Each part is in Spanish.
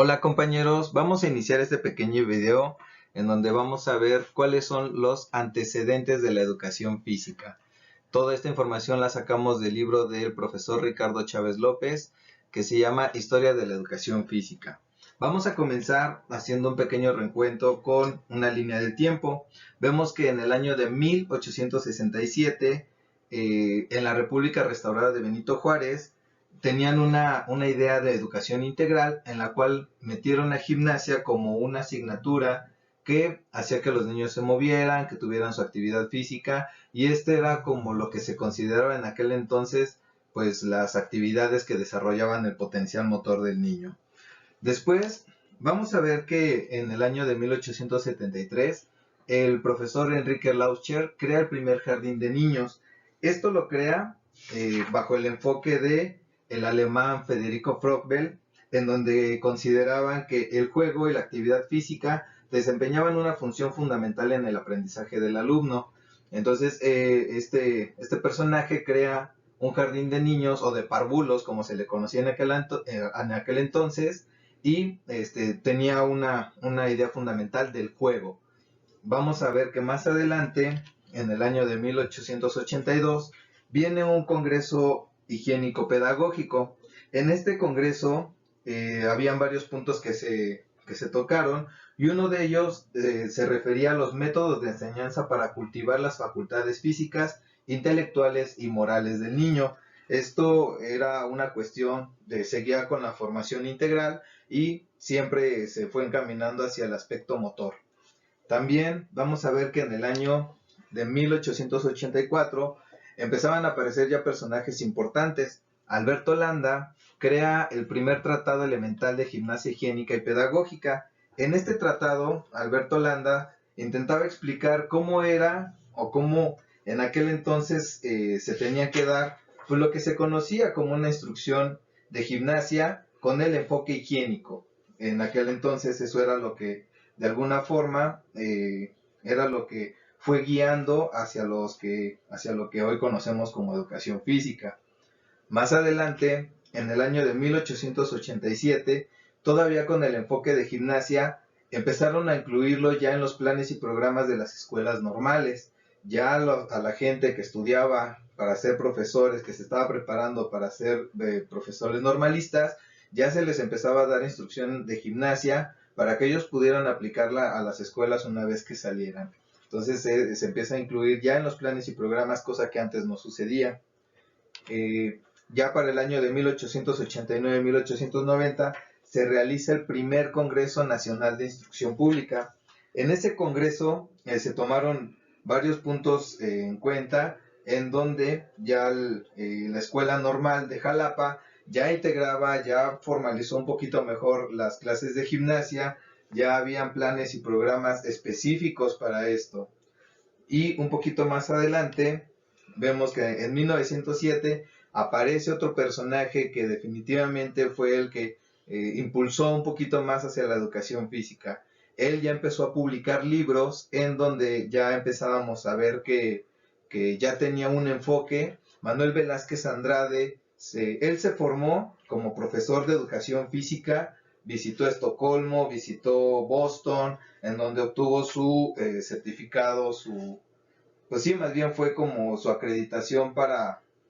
Hola compañeros, vamos a iniciar este pequeño video en donde vamos a ver cuáles son los antecedentes de la educación física. Toda esta información la sacamos del libro del profesor Ricardo Chávez López que se llama Historia de la Educación Física. Vamos a comenzar haciendo un pequeño reencuentro con una línea de tiempo. Vemos que en el año de 1867, en la República Restaurada de Benito Juárez, tenían una idea de educación integral en la cual metieron a gimnasia como una asignatura que hacía que los niños se movieran, que tuvieran su actividad física, y este era como lo que se consideraba en aquel entonces pues las actividades que desarrollaban el potencial motor del niño. Después vamos a ver que en el año de 1873 el profesor Enrique Lauscher crea el primer jardín de niños. Esto lo crea bajo el enfoque de el alemán Federico Froebel, en donde consideraban que el juego y la actividad física desempeñaban una función fundamental en el aprendizaje del alumno. Entonces, este personaje crea un jardín de niños o de párvulos, como se le conocía en aquel entonces, y tenía una idea fundamental del juego. Vamos a ver que más adelante, en el año de 1882, viene un congreso higiénico pedagógico. En este congreso habían varios puntos que se tocaron, y uno de ellos se refería a los métodos de enseñanza para cultivar las facultades físicas, intelectuales y morales del niño. Esto era una cuestión de seguir con la formación integral y siempre se fue encaminando hacia el aspecto motor. También vamos a ver que en el año de 1884 empezaban a aparecer ya personajes importantes. Alberto Landa crea el primer tratado elemental de gimnasia higiénica y pedagógica. En este tratado, Alberto Landa intentaba explicar cómo era o cómo en aquel entonces se tenía que dar pues, lo que se conocía como una instrucción de gimnasia con el enfoque higiénico. En aquel entonces eso era lo que de alguna forma era lo que fue guiando hacia lo que hoy conocemos como educación física. Más adelante, en el año de 1887, todavía con el enfoque de gimnasia, empezaron a incluirlo ya en los planes y programas de las escuelas normales. Ya a la gente que estudiaba para ser profesores, que se estaba preparando para ser profesores normalistas, ya se les empezaba a dar instrucción de gimnasia para que ellos pudieran aplicarla a las escuelas una vez que salieran. Entonces se empieza a incluir ya en los planes y programas, cosa que antes no sucedía. Ya para el año de 1889-1890 se realiza el primer Congreso Nacional de Instrucción Pública. En ese congreso se tomaron varios puntos en cuenta, en donde ya la escuela normal de Jalapa ya integraba, ya formalizó un poquito mejor las clases de gimnasia, ya habían planes y programas específicos para esto. Y un poquito más adelante vemos que en 1907 aparece otro personaje que definitivamente fue el que impulsó un poquito más hacia la educación física. Él ya empezó a publicar libros en donde ya empezábamos a ver que ya tenía un enfoque. Manuel Velázquez Andrade, él se formó como profesor de educación física, visitó Estocolmo, visitó Boston, en donde obtuvo su certificado, pues sí, más bien fue como su acreditación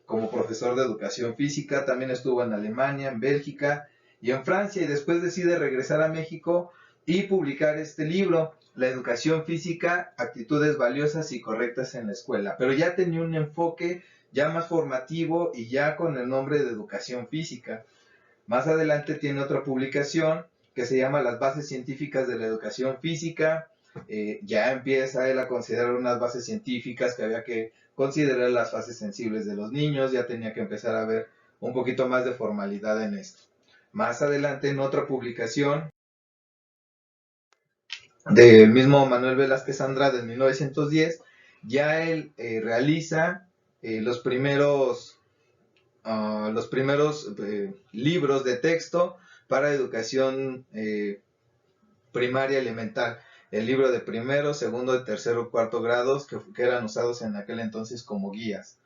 como profesor de educación física. También estuvo en Alemania, en Bélgica y en Francia, y después decide regresar a México y publicar este libro, La educación física, actitudes valiosas y correctas en la escuela. Pero ya tenía un enfoque ya más formativo y ya con el nombre de educación física. Más adelante tiene otra publicación que se llama Las bases científicas de la educación física. Ya empieza él a considerar unas bases científicas que había que considerar las fases sensibles de los niños, ya tenía que empezar a ver un poquito más de formalidad en esto. Más adelante en otra publicación del mismo Manuel Velázquez Andrade en 1910, ya él realiza los primeros libros de texto para educación primaria elemental. El libro de primero, segundo, tercero, cuarto grados que eran usados en aquel entonces como guías.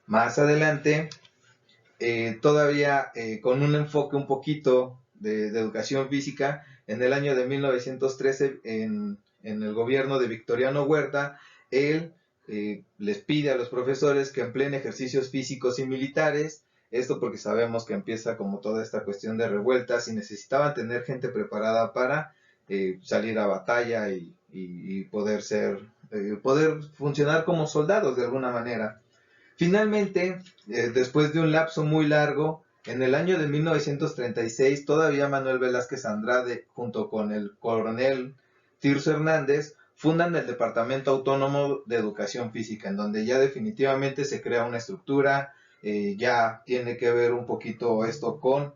Más adelante, todavía con un enfoque un poquito de Educación Física en el año de 1913 en el gobierno de Victoriano Huerta. Él les pide a los profesores que empleen ejercicios físicos y militares. Esto porque sabemos que empieza como toda esta cuestión de revueltas y necesitaban tener gente preparada para salir a batalla y poder poder funcionar como soldados de alguna manera. Finalmente, después de un lapso muy largo, en el año de 1936, todavía Manuel Velázquez Andrade, junto con el coronel Tirso Hernández, fundan el Departamento Autónomo de Educación Física, en donde ya definitivamente se crea una estructura, ya tiene que ver un poquito esto con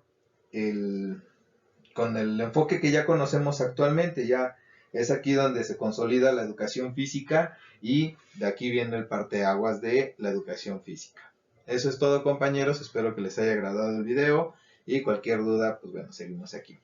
el enfoque que ya conocemos actualmente. Ya es aquí donde se consolida la educación física y de aquí viene el parteaguas de la educación física. Eso es todo, compañeros, espero que les haya agradado el video y cualquier duda, pues bueno, seguimos aquí.